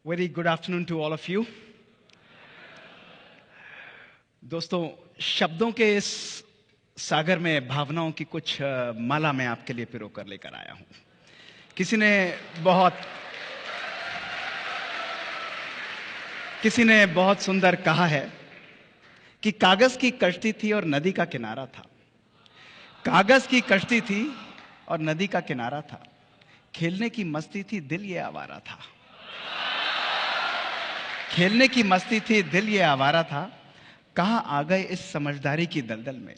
Very good afternoon to all of you. दोस्तों, शब्दों के इस सागर में भावनाओं की कुछ माला मैं आपके लिए पिरो कर लेकर आया हूं। किसी ने बहुत सुंदर कहा है कि कागज की कश्ती थी और नदी का किनारा था। कागज की कश्ती थी और नदी का किनारा था। खेलने की मस्ती थी, दिल ये आवारा था। खेलने की मस्ती थी, दिल ये आवारा था। कहां आ गए इस समझदारी की दलदल में,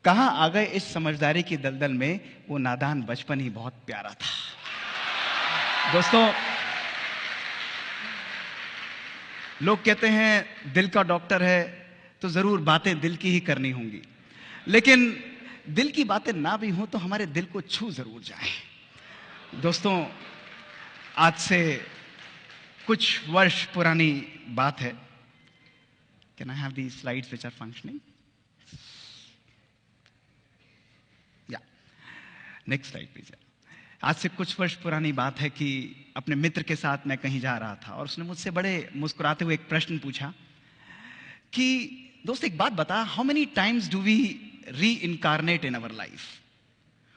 कहां आ गए इस समझदारी की दलदल में। वो नादान बचपन ही बहुत प्यारा था। दोस्तों, लोग कहते हैं दिल का डॉक्टर है तो जरूर बातें दिल की ही करनी होंगी, लेकिन दिल की बातें ना भी हों तो हमारे दिल को छू जरूर जाए। दोस्तों, आज से कुछ वर्ष पुरानी बात है। Can I have these slides which are functioning? Yeah. Next slide please. आज से कुछ वर्ष पुरानी बात है कि अपने मित्र के साथ मैं कहीं जा रहा था और उसने मुझसे बड़े मुस्कुराते हुए एक प्रश्न पूछा कि दोस्त एक बात बता, how many times do we reincarnate in our life.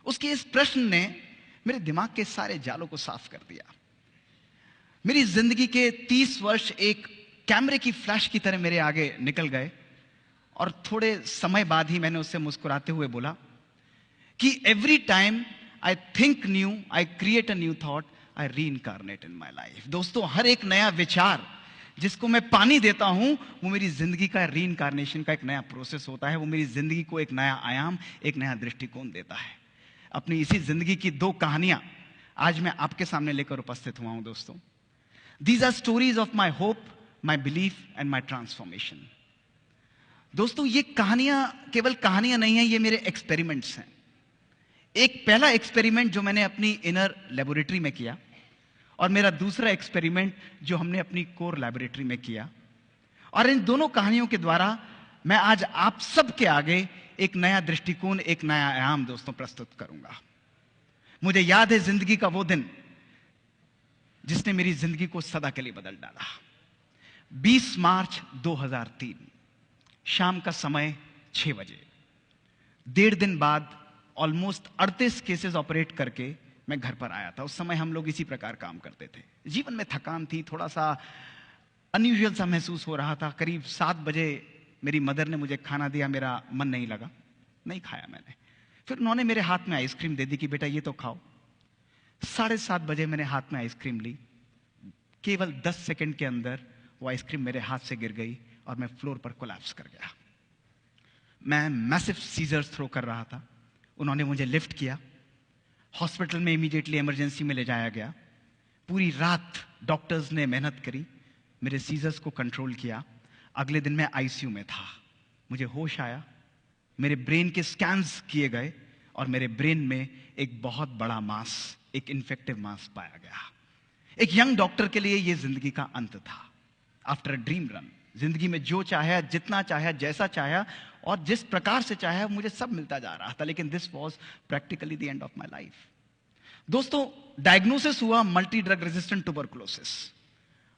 उसके इस प्रश्न ने मेरे दिमाग के सारे जालों को साफ कर दिया। मेरी जिंदगी के 30 वर्ष एक कैमरे की फ्लैश की तरह मेरे आगे निकल गए और थोड़े समय बाद ही मैंने उससे मुस्कुराते हुए बोला कि every time I think new, I create a new thought, I reincarnate in my life. दोस्तों, हर एक नया विचार जिसको मैं पानी देता हूं वो मेरी जिंदगी का री इनकारनेशन का एक नया प्रोसेस होता है। वो मेरी जिंदगी को एक नया आयाम, एक नया दृष्टिकोण देता है। अपनी इसी जिंदगी की 2 कहानियां आज मैं आपके सामने लेकर उपस्थित हुआ हूं। दोस्तों, these are stories of my hope, my belief and my transformation. दोस्तों, ये कहानियां केवल कहानियां नहीं है, ये मेरे एक्सपेरिमेंट्स हैं। एक पहला एक्सपेरिमेंट जो मैंने अपनी इनर लेबोरेटरी में किया और मेरा दूसरा एक्सपेरिमेंट जो हमने अपनी कोर लेबोरेटरी में किया। और इन दोनों कहानियों के द्वारा मैं आज आप सबके आगे एक नया दृष्टिकोण, एक नया आयाम दोस्तों प्रस्तुत करूंगा। मुझे याद है जिंदगी का वो दिन जिसने मेरी जिंदगी को सदा के लिए बदल डाला। 20 मार्च 2003, शाम का समय 6 बजे। 1.5 दिन बाद ऑलमोस्ट 38 केसेस ऑपरेट करके मैं घर पर आया था। उस समय हम लोग इसी प्रकार काम करते थे। जीवन में थकान थी, थोड़ा सा अनयूजुअल सा महसूस हो रहा था। करीब 7 बजे मेरी मदर ने मुझे खाना दिया, मेरा मन नहीं लगा, नहीं खाया मैंने। फिर उन्होंने मेरे हाथ में आइसक्रीम दे दी कि बेटा ये तो खाओ। 7:30 बजे मैंने हाथ में आइसक्रीम ली। केवल 10 सेकंड के अंदर वो आइसक्रीम मेरे हाथ से गिर गई और मैं फ्लोर पर कोलैप्स कर गया। मैं मैसिव सीजर्स थ्रो कर रहा था। उन्होंने मुझे लिफ्ट किया, हॉस्पिटल में इमीडिएटली इमरजेंसी में ले जाया गया। पूरी रात डॉक्टर्स ने मेहनत करी, मेरे सीजर्स को कंट्रोल किया। अगले दिन मैं आईसीयू में था। मुझे होश आया, मेरे ब्रेन के स्कैन्स किए गए और मेरे ब्रेन में एक बहुत बड़ा मास, एक इन्फेक्टिव मास पाया गया। एक यंग डॉक्टर के लिए यह जिंदगी का अंत था। आफ्टर अ ड्रीम रन, जिंदगी में जो चाहे, जितना चाहे, जैसा चाहे और जिस प्रकार से चाहे मुझे सब मिलता जा रहा था, लेकिन this was practically the end of my life. दोस्तों, डायग्नोसिस हुआ multi drug resistant tuberculosis.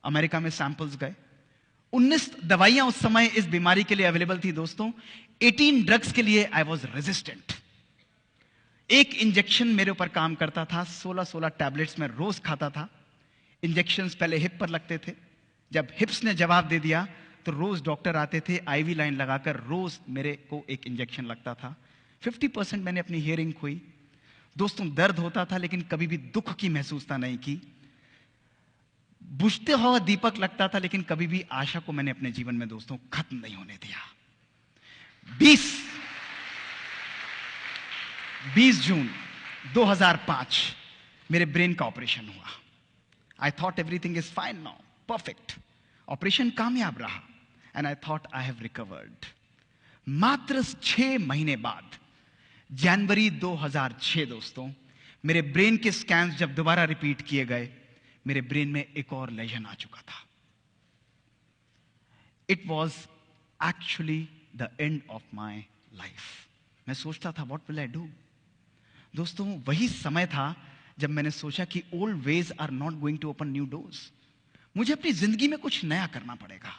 America में सैंपल्स गए। 19 दवाइयां उस समय इस बीमारी के लिए अवेलेबल थी। दोस्तों, 18 ड्रग्स के लिए आई वॉज रेजिस्टेंट। एक इंजेक्शन मेरे ऊपर काम करता था। 16 टैबलेट्स में रोज खाता था। इंजेक्शंस पहले हिप पर लगते थे। जब हिप्स ने जवाब दे दिया तो रोज डॉक्टर आते थे, आईवी लाइन लगाकर रोज मेरे को एक इंजेक्शन लगता था। 50% मैंने अपनी हियरिंग खोई। दोस्तों, दर्द होता था लेकिन कभी भी दुख की महसूसता नहीं की। बुझते हुआ दीपक लगता था लेकिन कभी भी आशा को मैंने अपने जीवन में दोस्तों खत्म नहीं होने दिया। 20 जून 2005 मेरे ब्रेन का ऑपरेशन हुआ। I thought everything is fine now, perfect. Operation कामयाब रहा and I thought I have recovered. मात्र 6 महीने बाद जनवरी 2006 दोस्तों, मेरे ब्रेन के स्कैन्स जब दोबारा रिपीट किए गए, मेरे ब्रेन में एक और लेजन आ चुका था। It was actually the end of my life. मैं सोचता था व्हाट विल आई डू। दोस्तों, वही समय था जब मैंने सोचा कि old ways are not going to open new doors. मुझे अपनी जिंदगी में कुछ नया करना पड़ेगा।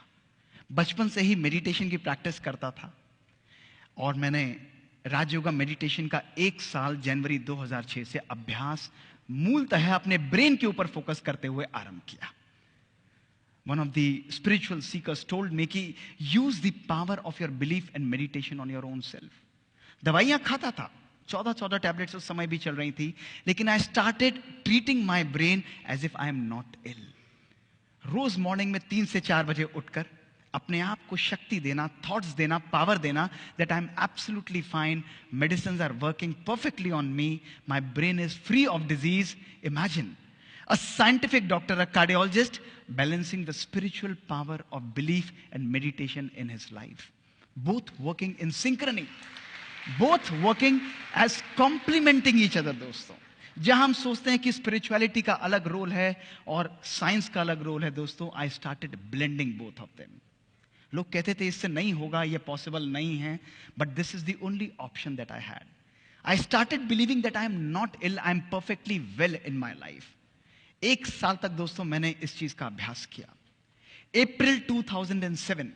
बचपन से ही मेडिटेशन की प्रैक्टिस करता था और मैंने राजयोगा मेडिटेशन का 1 साल जनवरी 2006 से अभ्यास मूलतः अपने ब्रेन के ऊपर फोकस करते हुए आरंभ किया। One of the spiritual seekers told me कि use the power of your belief and meditation on your own self. दवाइयां खाता था, 14 टैबलेट्स उस समय भी चल रही थी, लेकिन I started treating my brain as if I am not ill. रोज मॉर्निंग में 3 से 4 बजे उठकर अपने आप को शक्ति देना, थॉट्स देना, पावर देना that I am absolutely fine, medicines are working perfectly on me, my brain is free of disease. Imagine a scientific doctor, a cardiologist, balancing the spiritual power of belief and meditation in his life. Both working in synchrony. Both working as complementing each other, दोस्तों। जहां हम सोचते हैं कि spirituality का अलग role है और साइंस का अलग रोल है, दोस्तों, I started blending both of them. लोग कहते थे इससे नहीं होगा, ये पॉसिबल नहीं है, but this is the only option that I had. I started believing that I am not ill, I am perfectly well in my life. 1 साल तक दोस्तों मैंने इस चीज का अभ्यास किया। April 2007,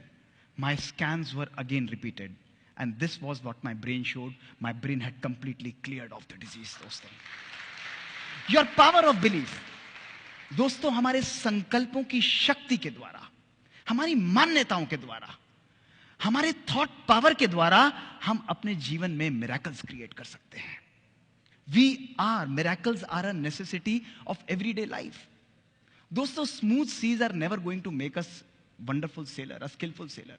my scans were again repeated, and this was what my brain showed. My brain had completely cleared of the disease, दोस्तों। Your power of belief, दोस्तों, हमारे संकल्पों की शक्ति के द्वारा, हमारी मान्यताओं के द्वारा, हमारे थॉट पावर के द्वारा हम अपने जीवन में मिरेकल्स क्रिएट कर सकते हैं। Miracles are a necessity of everyday life. दोस्तों, smooth seas are never going to make us wonderful sailor, a skillful sailor.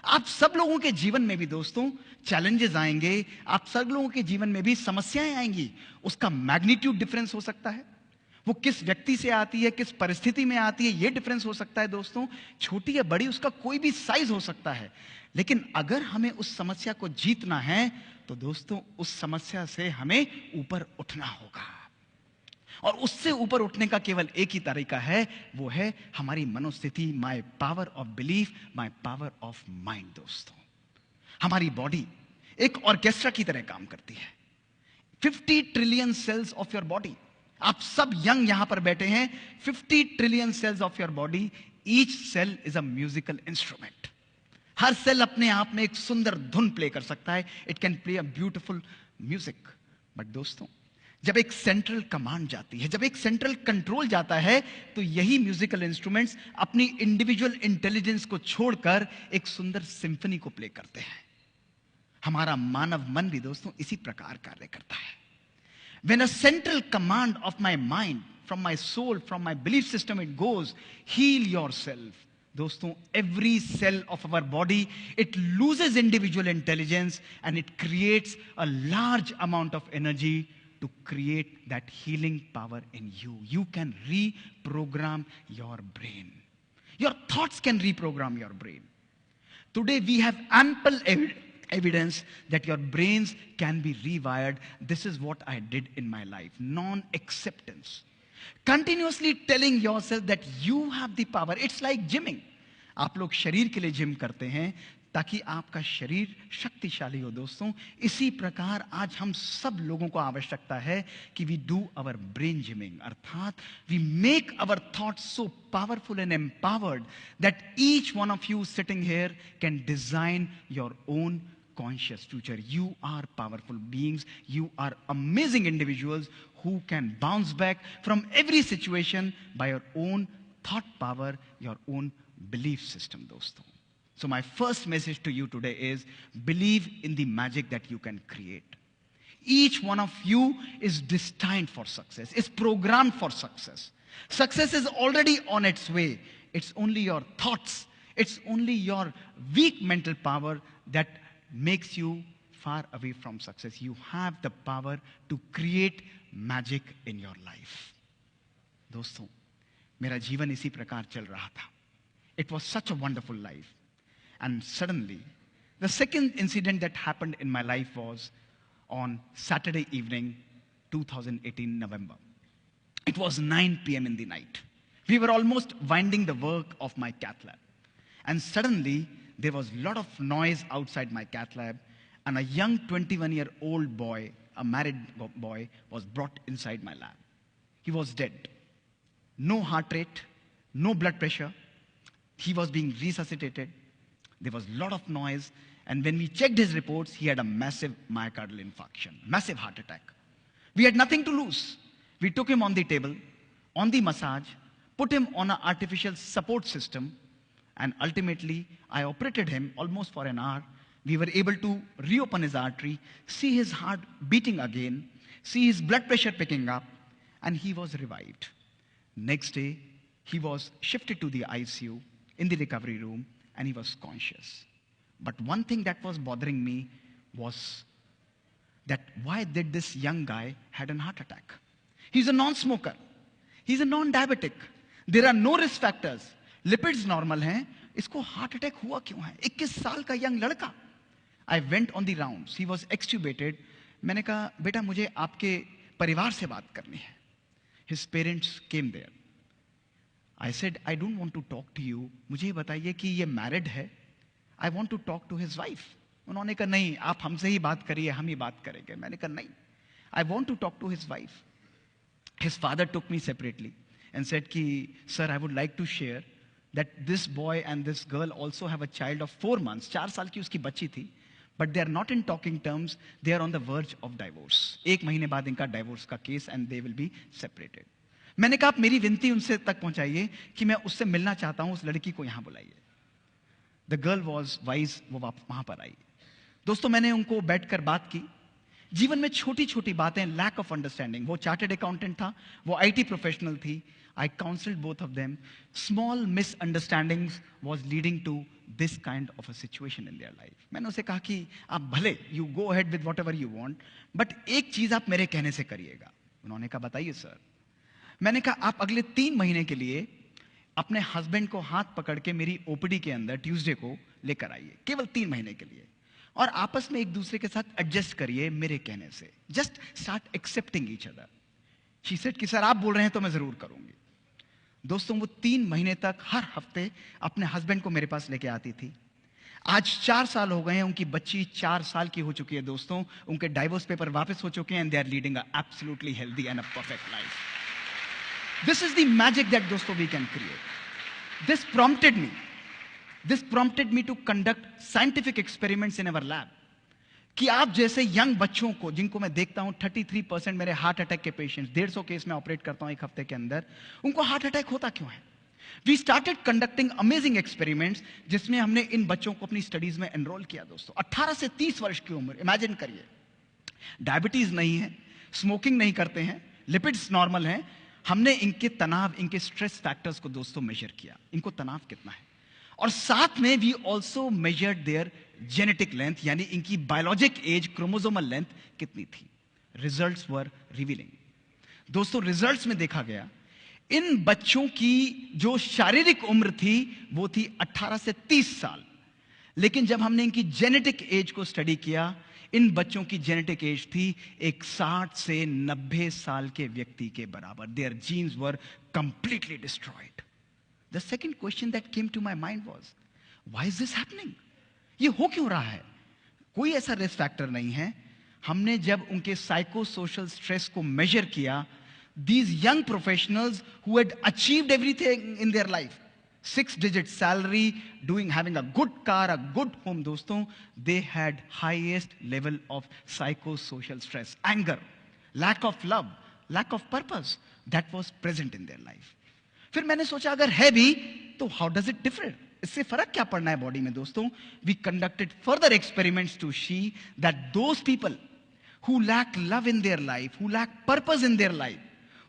आप सब लोगों के जीवन में भी दोस्तों चैलेंजेस आएंगे, आप सब लोगों के जीवन में भी समस्याएं आएंगी। उसका मैग्नीट्यूड डिफरेंस हो सकता है, वो किस व्यक्ति से आती है, किस परिस्थिति में आती है, ये डिफरेंस हो सकता है दोस्तों। छोटी या बड़ी, उसका कोई भी साइज हो सकता है, लेकिन अगर हमें उस समस्या को जीतना है तो दोस्तों उस समस्या से हमें ऊपर उठना होगा। और उससे ऊपर उठने का केवल एक ही तरीका है, वो है हमारी मनोस्थिति, my power of belief, my power of mind. दोस्तों, हमारी बॉडी एक ऑर्केस्ट्रा की तरह काम करती है। 50 trillion cells of your body, आप सब यंग यहां पर बैठे हैं, 50 trillion cells of your body, each cell is a musical instrument. हर सेल अपने आप में एक सुंदर धुन प्ले कर सकता है, it can play a beautiful music. But दोस्तों, जब एक सेंट्रल कमांड जाती है, जब एक सेंट्रल कंट्रोल जाता है, तो यही म्यूजिकल इंस्ट्रूमेंट्स अपनी इंडिविजुअल इंटेलिजेंस को छोड़कर एक सुंदर सिंफनी को प्ले करते हैं। हमारा मानव मन भी दोस्तों इसी प्रकार कार्य करता है। When a central command of my mind, from my soul, from my belief system, it goes, heal yourself. दोस्तों, every cell of our body, it loses individual intelligence and it creates a large amount of energy to create that healing power in you. You can reprogram your brain. Your thoughts can reprogram your brain. Today we have ample evidence that your brains can be rewired. This is what I did in my life. Non-acceptance. Continuously telling yourself that you have the power. It's like gymming. आप लोग शरीर के लिए gym करते हैं ताकि आपका शरीर शक्तिशाली हो। दोस्तों, इसी प्रकार आज हम सब लोगों को आवश्यकता है कि we do our brain gymming, अर्थात we make our thoughts so powerful and empowered that each one of you sitting here can design your own conscious future. You are powerful beings. You are amazing individuals who can bounce back from every situation by your own thought power, your own belief system, doston. So my first message to you today is believe in the magic that you can create. Each one of you is destined for success, is programmed for success. Success is already on its way. It's only your thoughts, it's only your weak mental power that makes you far away from success. You have the power to create magic in your life. दोस्तों, मेरा जीवन इसी प्रकार चल रहा था. It was such a wonderful life. And suddenly, the second incident that happened in my life was on Saturday evening, 2018 November. It was 9 p.m. in the night. We were almost winding the work of my cath lab. And suddenly, there was a lot of noise outside my cath lab, and a young 21-year-old boy, a married boy, was brought inside my lab. He was dead. No heart rate, no blood pressure. He was being resuscitated. There was a lot of noise. And when we checked his reports, he had a massive myocardial infarction, massive heart attack. We had nothing to lose. We took him on the table, on the massage, put him on an artificial support system, and ultimately, I operated him almost for an hour. We were able to reopen his artery, see his heart beating again, see his blood pressure picking up, and he was revived. Next day, he was shifted to the ICU in the recovery room, and he was conscious. But one thing that was bothering me was that why did this young guy had a heart attack? He's a non-smoker. He's a non-diabetic. There are no risk factors. Lipids normal हैं. इसको heart attack हुआ क्यों है? 21 साल का young लड़का. I went on the rounds. He was extubated. मैंने कहा बेटा मुझे आपके परिवार से बात करनी है. His parents came there. I said I don't want to talk to you. मुझे बताइए कि ये married है. I want to talk to his wife. उन्होंने कहा नहीं आप हमसे ही बात करिए हम ही बात करेंगे. मैंने कहा नहीं. I want to talk to his wife. His father took me separately and said कि sir I would like to share that this boy and this girl also have a child of 4 months. 4 साल की उसकी बच्ची थी. But they are not in talking terms. They are on the verge of divorce. 1 महीने बाद इनका divorce का case and they will be separated. मैंने कहा आप मेरी विनती उनसे तक पहुंचाइए कि मैं उससे मिलना चाहता हूं. उस लड़की को यहां बुलाइए. The girl was wise. वो वहां पर आई. दोस्तों मैंने उनको बैठकर बात की. जीवन में छोटी छोटी बातें, लैक ऑफ अंडरस्टैंडिंग. वो चार्टर्ड अकाउंटेंट था, वो आईटी प्रोफेशनल थी. I counseled both of them. Small misunderstandings was leading to this kind of a situation in their life. मैंने उसे कहा कि आप भले you go ahead with whatever you want, but एक चीज आप मेरे कहने से करिएगा. उन्होंने कहा बताइए सर. मैंने कहा आप अगले 3 महीने के लिए अपने हस्बैंड को हाथ पकड़ के मेरी ओपीडी के अंदर ट्यूसडे को लेकर आइए. केवल 3 महीने के लिए. और आपस में एक दूसरे के साथ एडजस्ट करिए मेरे कहने से. Just start accepting each other. She said कि सर आप बोल रहे हैं तो मैं जरूर करूंगी. दोस्तों वो 3 महीने तक हर हफ्ते अपने हस्बैंड को मेरे पास लेके आती थी. आज 4 साल हो गए हैं. उनकी बच्ची 4 साल की हो चुकी है दोस्तों. उनके डाइवोर्स पेपर वापस हो चुके हैं and they are leading a absolutely healthy and a perfect life. This is the magic that दोस्तों we can create. This prompted me to conduct scientific experiments in our lab. कि आप जैसे young बच्चों को जिनको मैं देखता हूं 33% मेरे हार्ट अटैक के पेशेंट्स 150 केस में ऑपरेट करता हूं एक हफ्ते के अंदर. उनको हार्ट अटैक होता क्यों है? We started conducting amazing experiments जिसमें हमने इन बच्चों को अपनी स्टडीज में एनरोल किया. दोस्तों 18 से 30 वर्ष की उम्र. इमेजिन करिए. डायबिटीज नहीं है, स्मोकिंग नहीं करते हैं, लिपिड्स नॉर्मल हैं. हमने इनके तनाव, इनके स्ट्रेस फैक्टर्स को दोस्तों मेजर किया. इनको तनाव कितना है. और साथ में we also measured their genetic length, यानी इनकी बायोलॉजिक एज, क्रोमोसोमल लेंथ कितनी थी. Results were revealing. दोस्तों रिजल्ट्स में देखा गया इन बच्चों की जो शारीरिक उम्र थी वो थी 18 से 30 साल. लेकिन जब हमने इनकी जेनेटिक एज को स्टडी किया, इन बच्चों की जेनेटिक एज थी एक 60 से 90 साल के व्यक्ति के बराबर. Their genes were completely destroyed. The second question that came to my mind was, why is this happening? ये हो क्यों रहा है? कोई ऐसा रिस्क फैक्टर नहीं है. हमने जब उनके साइको सोशल स्ट्रेस को मेजर किया, these young professionals who had achieved everything in their life, 6-digit salary, having a good car, a good home, दोस्तों, they had highest level of psychosocial stress, anger, lack of love, lack of purpose that was present in their life. फिर मैंने सोचा अगर है भी तो how does it differ. इससे फर्क क्या पड़ना है बॉडी में दोस्तों. We conducted further experiments to see that those people who lack love in their life, who lack purpose in their life,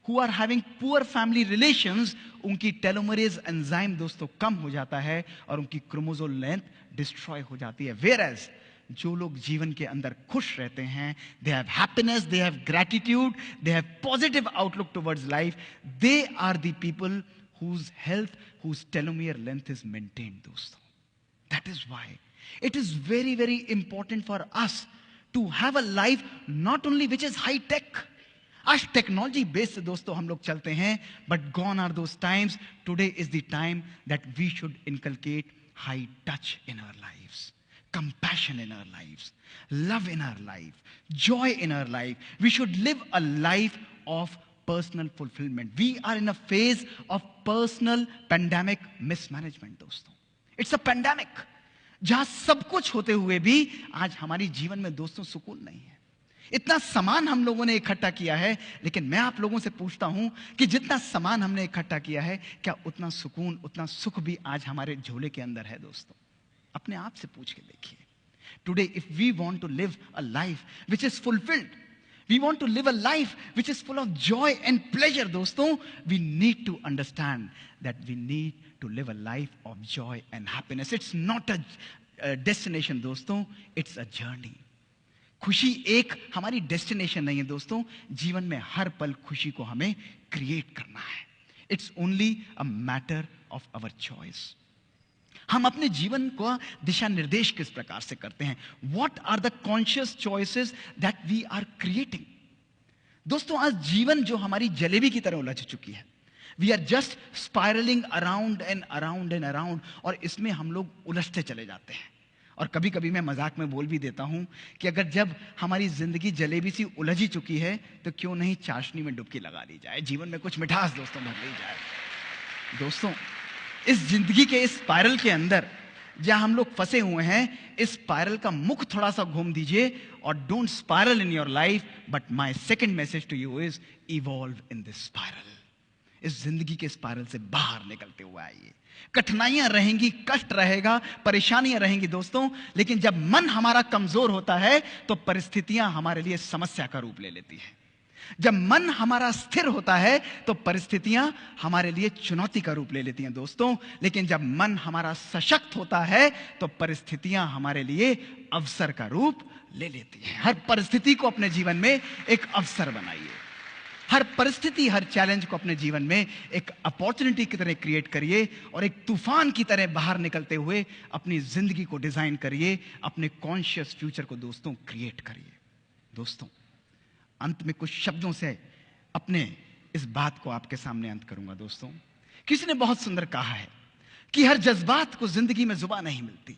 who are having poor family relations, उनकी telomerase enzyme दोस्तों कम हो जाता है और उनकी क्रोमोसोम लेंथ डिस्ट्रॉय हो जाती है. वेयर एज जो लोग जीवन के अंदर खुश रहते हैं, they have happiness, they have gratitude, they have positive outlook towards life, they are the people whose health, whose telomere length is maintained, दोस्तों. That is why it is very, very important for us to have a life not only which is high tech. आज technology base से दोस्तों हम लोग चलते हैं, but gone are those times. Today is the time that we should inculcate high touch in our lives, compassion in our lives, love in our life, joy in our life. We should live a life of personal fulfilment. We are in a phase of personal pandemic mismanagement दोस्तों. It's a pandemic जहां सब कुछ होते हुए भी आज हमारी जीवन में दोस्तों सुकून नहीं है. इतना सामान हम लोगों ने इकट्ठा किया है, लेकिन मैं आप लोगों से पूछता हूं कि जितना सामान हमने इकट्ठा किया है, क्या उतना सुकून, उतना सुख भी आज हमारे झोले के अंदर है दोस्तों? अपने आप से पूछ के देखिए. Today if we want to live a life which is fulfilled, we want to live a life which is full of joy and pleasure दोस्तों, we need to understand that we need to live a life of joy and happiness. It's not a destination दोस्तों, it's a journey. खुशी एक हमारी destination नहीं है दोस्तों. जीवन में हर पल खुशी को हमें क्रिएट करना है. It's only a matter of our choice. हम अपने जीवन को दिशा निर्देश किस प्रकार से करते हैं? What are the conscious choices that we are creating? दोस्तों आज जीवन जो हमारी जलेबी की तरह उलझ चुकी है. We are just spiralling around and around and around, और इसमें हम लोग उलझते चले जाते हैं. और कभी कभी मैं मजाक में बोल भी देता हूं कि अगर जब हमारी जिंदगी जलेबी सी उलझी चुकी है, तो क्यों नहीं चाशनी में डुबकी लगा ली जाए, जीवन में कुछ मिठास दोस्तों भर ली जाए. दोस्तों इस जिंदगी के इस स्पाइरल के अंदर जहां हम लोग फंसे हुए हैं, इस स्पाइरल का मुख थोड़ा सा घूम दीजिए, और don't spiral in your life, but my second message to you is evolve in this spiral. इस जिंदगी के स्पाइरल से बाहर निकलते हुए आइए. कठिनाइयां रहेंगी, कष्ट रहेगा, परेशानियां रहेंगी दोस्तों, लेकिन जब मन हमारा कमजोर होता है तो परिस्थितियां हमारे लिए समस्या का रूप ले लेती है. जब मन हमारा स्थिर होता है तो परिस्थितियां हमारे लिए चुनौती का रूप ले लेती हैं दोस्तों. लेकिन जब मन हमारा सशक्त होता है तो परिस्थितियां हमारे लिए अवसर का रूप ले लेती हैं. हर परिस्थिति को अपने जीवन में एक अवसर बनाइए. हर परिस्थिति, हर चैलेंज को अपने जीवन में एक अपॉर्चुनिटी की तरह क्रिएट करिए, और एक तूफान की तरह बाहर निकलते हुए अपनी जिंदगी को डिजाइन करिए. अपने कॉन्शियस फ्यूचर को दोस्तों क्रिएट करिए. दोस्तों अंत में कुछ शब्दों से अपने इस बात को आपके सामने अंत करूंगा. दोस्तों किसी ने बहुत सुंदर कहा है कि हर जज्बात को जिंदगी में जुबान नहीं मिलती,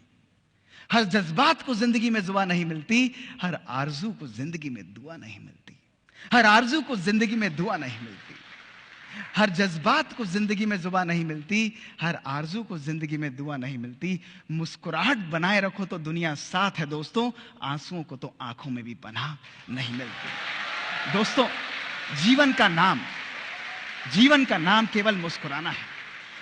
हर जज्बात को जिंदगी में जुबान नहीं मिलती, हर आरजू को जिंदगी में दुआ नहीं मिलती. हर आरजू को जिंदगी में दुआ नहीं मिलती, हर जज्बात को जिंदगी में जुबान नहीं मिलती, हर आरजू को जिंदगी में दुआ नहीं मिलती. मुस्कुराहट बनाए रखो तो दुनिया साथ है दोस्तों, आंसुओं को तो आंखों में भी पनाह नहीं मिलती. दोस्तों जीवन का नाम केवल मुस्कुराना है.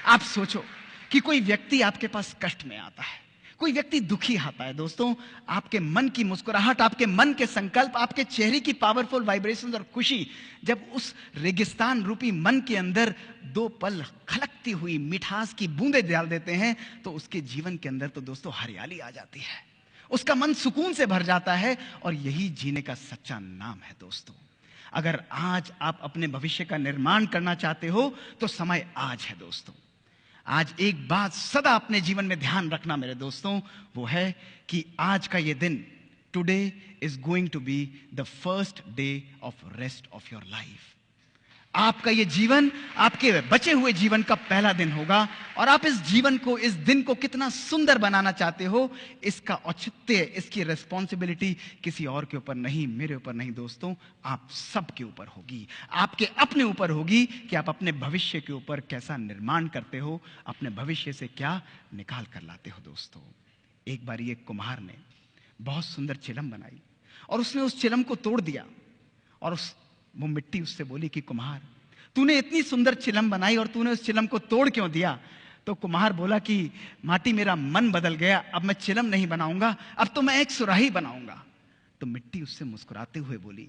आप सोचो कि कोई व्यक्ति आपके पास कष्ट में आता है, कोई व्यक्ति दुखी आता है दोस्तों, आपके मन की मुस्कुराहट, आपके मन के संकल्प, आपके चेहरे की पावरफुल वाइब्रेशंस और खुशी जब उस रेगिस्तान रूपी मन के अंदर दो पल खलकती हुई मिठास की बूंदें डाल देते हैं, तो उसके जीवन के अंदर तो दोस्तों हरियाली आ जाती है. उसका मन सुकून से भर जाता है, और यही जीने का सच्चा नाम है दोस्तों. अगर आज आप अपने भविष्य का निर्माण करना चाहते हो तो समय आज है दोस्तों. आज एक बात सदा अपने जीवन में ध्यान रखना मेरे दोस्तों, वो है कि आज का ये दिन, today is going to be the first day of rest of your life. आपका ये जीवन, आपके बचे हुए जीवन का पहला दिन होगा, और आप इस जीवन को, इस दिन को कितना सुंदर बनाना चाहते हो, इसका औचित्य, इसकी रिस्पॉन्सिबिलिटी किसी और के ऊपर नहीं, मेरे ऊपर नहीं दोस्तों, आप सबके ऊपर होगी. आपके अपने ऊपर होगी कि आप अपने भविष्य के ऊपर कैसा निर्माण करते हो, अपने भविष्य से क्या निकाल कर लाते हो. दोस्तों एक बार एक कुम्हार ने बहुत सुंदर चिलम बनाई, और उसने उस चिलम को तोड़ दिया, और वो मिट्टी उससे बोली कि कुम्हार, तूने इतनी सुंदर चिलम बनाई और तूने उस चिलम को तोड़ क्यों दिया? तो कुम्हार बोला कि माटी, मेरा मन बदल गया, अब मैं चिलम नहीं बनाऊंगा, अब तो मैं एक सुराही बनाऊंगा. तो मिट्टी उससे मुस्कुराते हुए बोली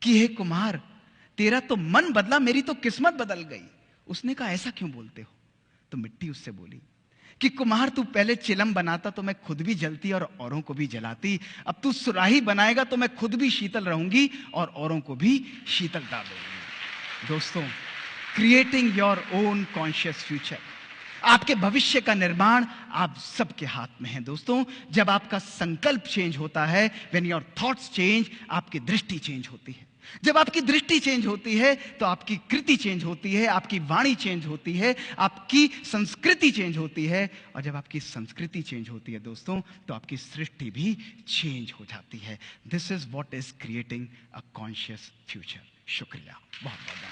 कि हे कुम्हार, तेरा तो मन बदला, मेरी तो किस्मत बदल गई. उसने कहा ऐसा क्यों बोलते हो? तो मिट्टी उससे बोली कि कुम्हार, तू पहले चिलम बनाता तो मैं खुद भी जलती और औरों को भी जलाती, अब तू सुराही बनाएगा तो मैं खुद भी शीतल रहूंगी और औरों को भी शीतलता दूंगी. दोस्तों creating your own conscious future, आपके भविष्य का निर्माण आप सबके हाथ में है दोस्तों. जब आपका संकल्प चेंज होता है, व्हेन योर थॉट्स चेंज, आपकी दृष्टि चेंज होती है. जब आपकी दृष्टि चेंज होती है तो आपकी कृति चेंज होती है, आपकी वाणी चेंज होती है, आपकी संस्कृति चेंज होती है, और जब आपकी संस्कृति चेंज होती है दोस्तों, तो आपकी सृष्टि भी चेंज हो जाती है. This is what is creating a conscious future. शुक्रिया, बहुत बहुत.